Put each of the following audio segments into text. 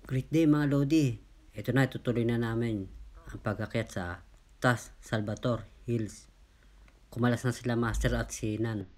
Great day mga Lodi. Ito na, itutuloy na namin ang pag-akyat sa Taas Salvador Hills. Kumalas na sila Master at si Nan.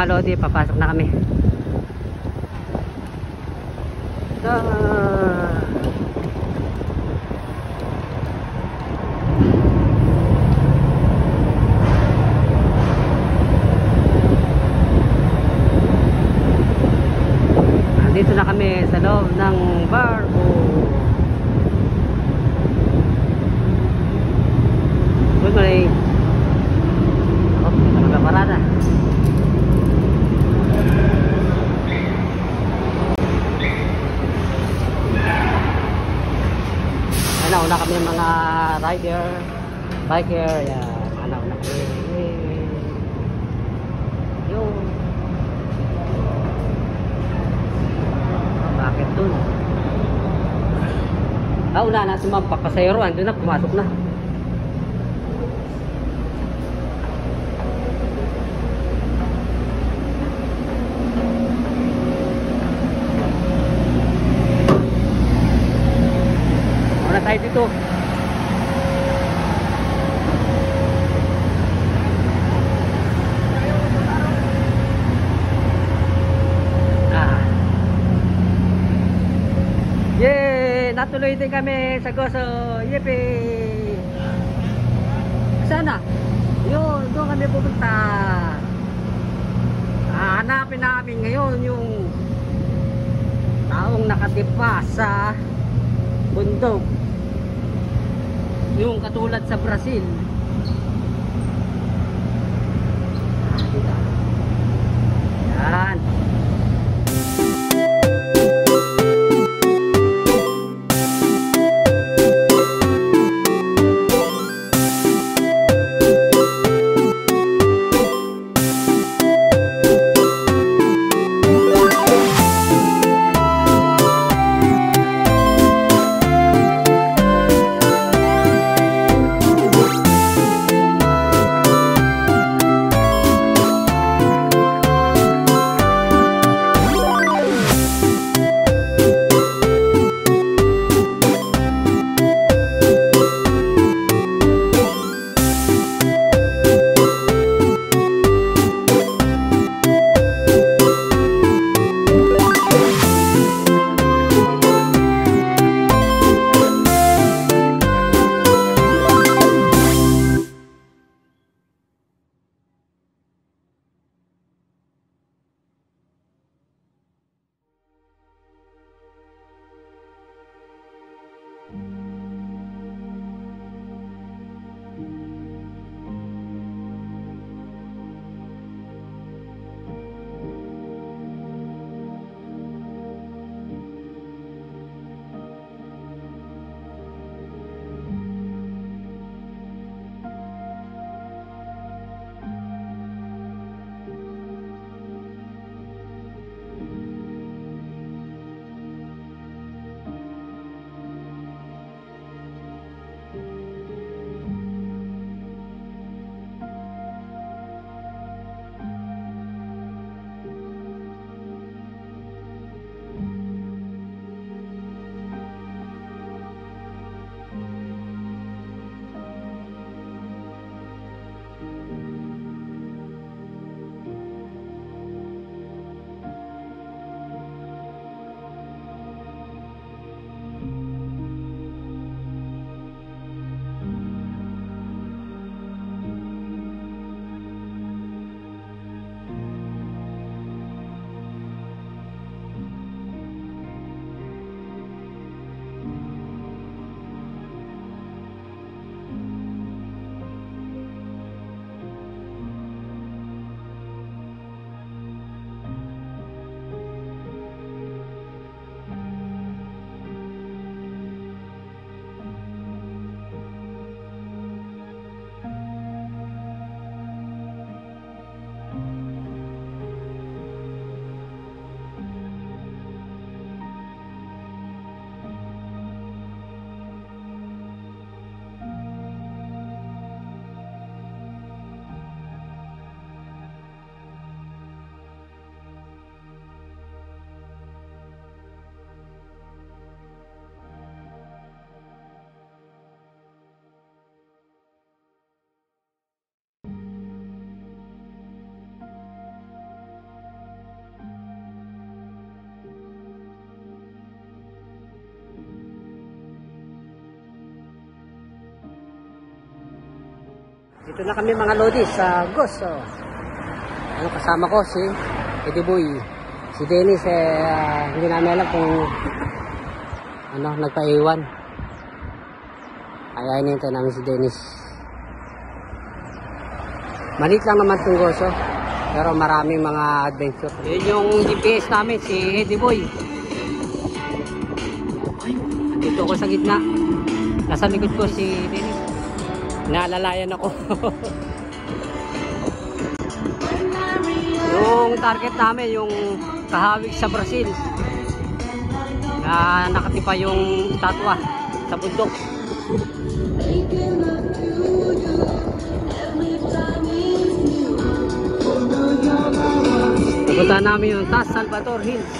mga lodi, papasok na kami. Dito na kami sa loob ng barko. Good morning. Oh, nagkaparada. Nauna kami mga rider, biker, yan. Nauna kami. Yung bakit dun? Una na sumampak pasayro, andun na, pumasok na. Una tayo dito. Natuloy din kami sa Goso. Yippee! Sana? Yun, doon kami pupunta. Hanapin namin ngayon yung taong nakatipa sa bundok. Yung katulad sa Brazil. Yan. Dito na kami mga lodi sa Gos. Oh. Ano, kasama ko si Eddie Boy. Si Dennis hindi namin alam kung ano, nagpaiwan. Ay hinihintay namin si Dennis. Malit lang naman itong Gos, oh. Pero maraming mga adventure. Yun yung GPS namin, si Eddie Boy. Dito ako sa gitna. Nasa likod ko si Dennis. Naalalayan ako. Yung target namin, yung kahawig sa Brazil. Na nakatipa yung statwa sa bundok. Napunta namin yung Taas Salvador Hills.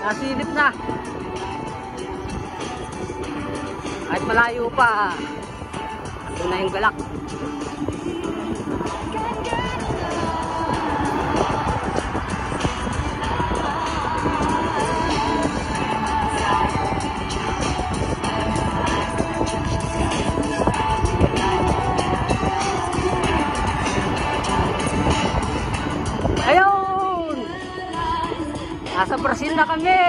Nasilip na. Kahit malayo pa, ito na yung galak. Ayun! Nasa Brazil na kami!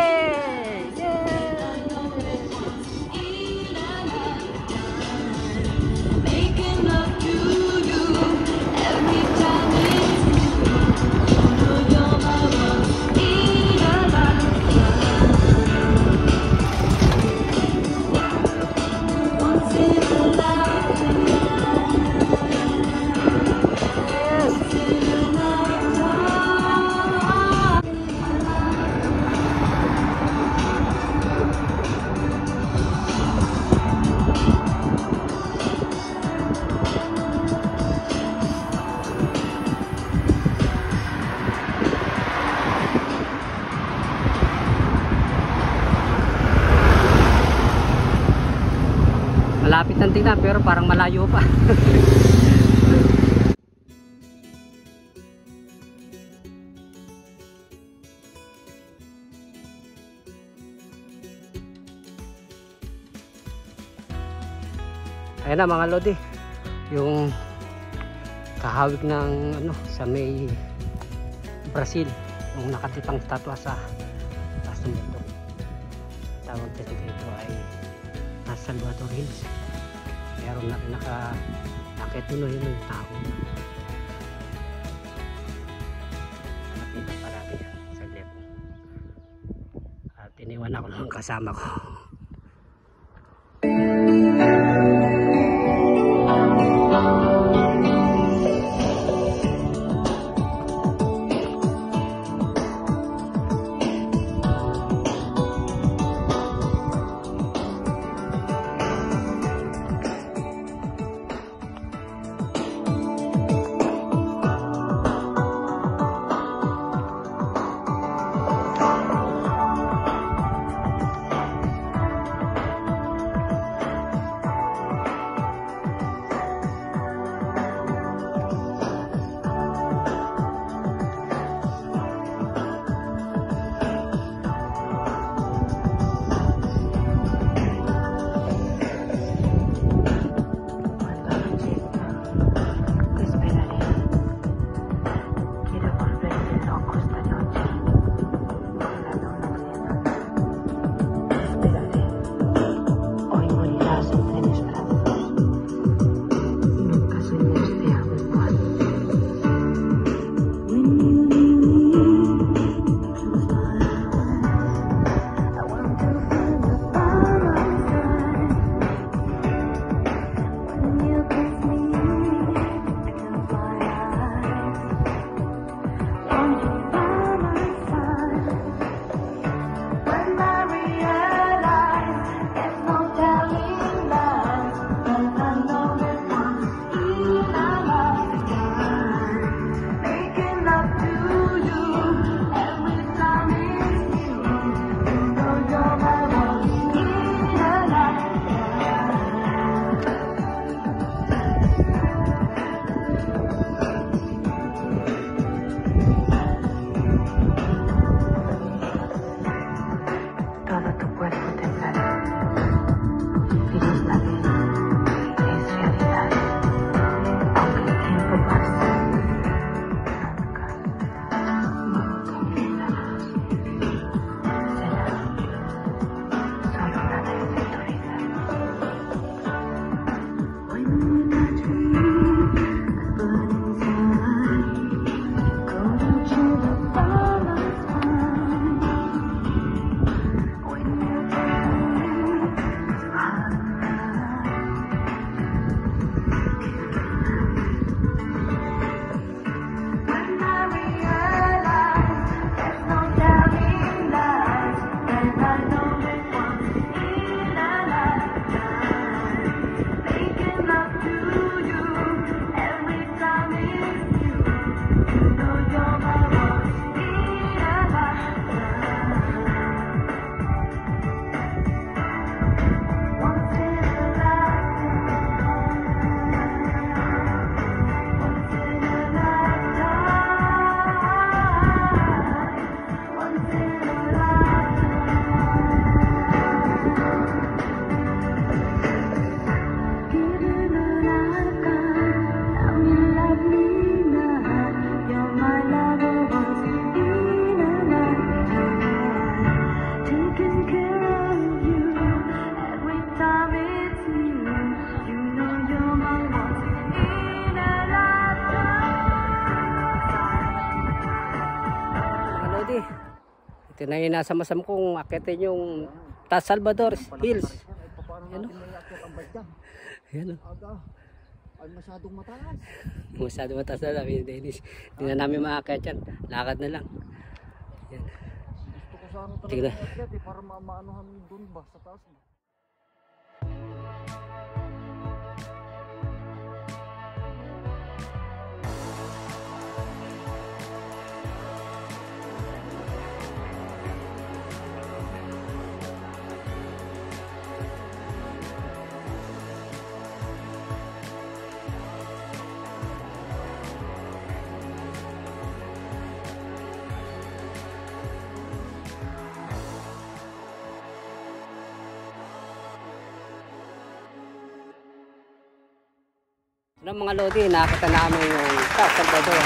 Malapit ang tingnan pero parang malayo pa. Ayan na mga lodi, yung kahawig ng ano sa may Brazil, yung nakatipang statwa sa taas ng bundok. Tawag dito ay Taas Salvador Hills. Meron na rin nakakit yun yung tao. Nakapita parati yan sa left. At iniwan ako ng kasama ko. Ito na yung nasa masam kong akitin yung Taas Salvador Hills. Paano natin may akyat ang bike dyan? Ayan o. Aga, ay masyadong mataas. Masyado mataas na sabi ni Dennis. Hindi na namin maakyat yan. Lakad na lang. Ayan. Gusto ko sana talaga Tingnan. may akyat eh, para maanuhan doon ba sa taas ba? Ng mga lodi, nakita namin yung Taas Salvador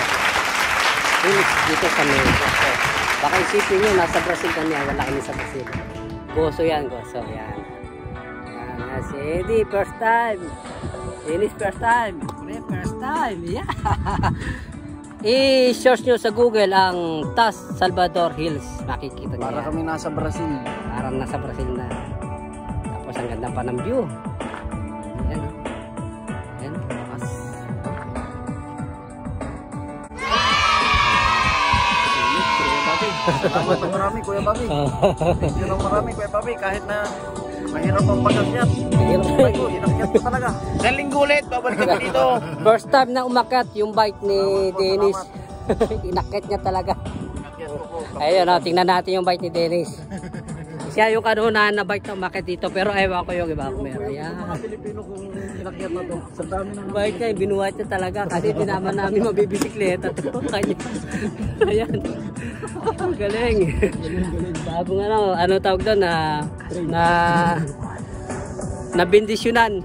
Hills dito sa Mexico. Baka isipin nyo, nasa Brazil kami, wala kami sa Brazil. Goso yan, goso yan. Yan na si Eddie, first time. Dennis, first time. First time, yeah. I-search nyo sa Google ang Taas Salvador Hills. Makikita nyo Para yan. kami nasa Brazil. Parang nasa Brazil na. Tapos ang ganda pa ng view. Ayan. Ayan. Taas. Salamat na marami, Kuya Bobby. Thank you na marami, Kuya Bobby. Kahit na mahirap ang pag-akyat. Bike ko, inakyat ko talaga. Isang linggo ulit, babalik ako dito. First time na umakyat yung bike ni Dennis. Inakyat niya talaga. Inakyat ko po. Ayun, oh, tingnan natin yung bike ni Dennis. Siya yung kanunahan na bike na umakyat dito, pero ewan ko yung iba kung meron. Ayan. Mga Pilipino kung inakyat na to. Sa dami na Bike niya, binuhat niya talaga kasi di naman namin mabibisikleta to. Kanya. Ayan. Ang galing. Bagong ano tawag doon na bendisyonan.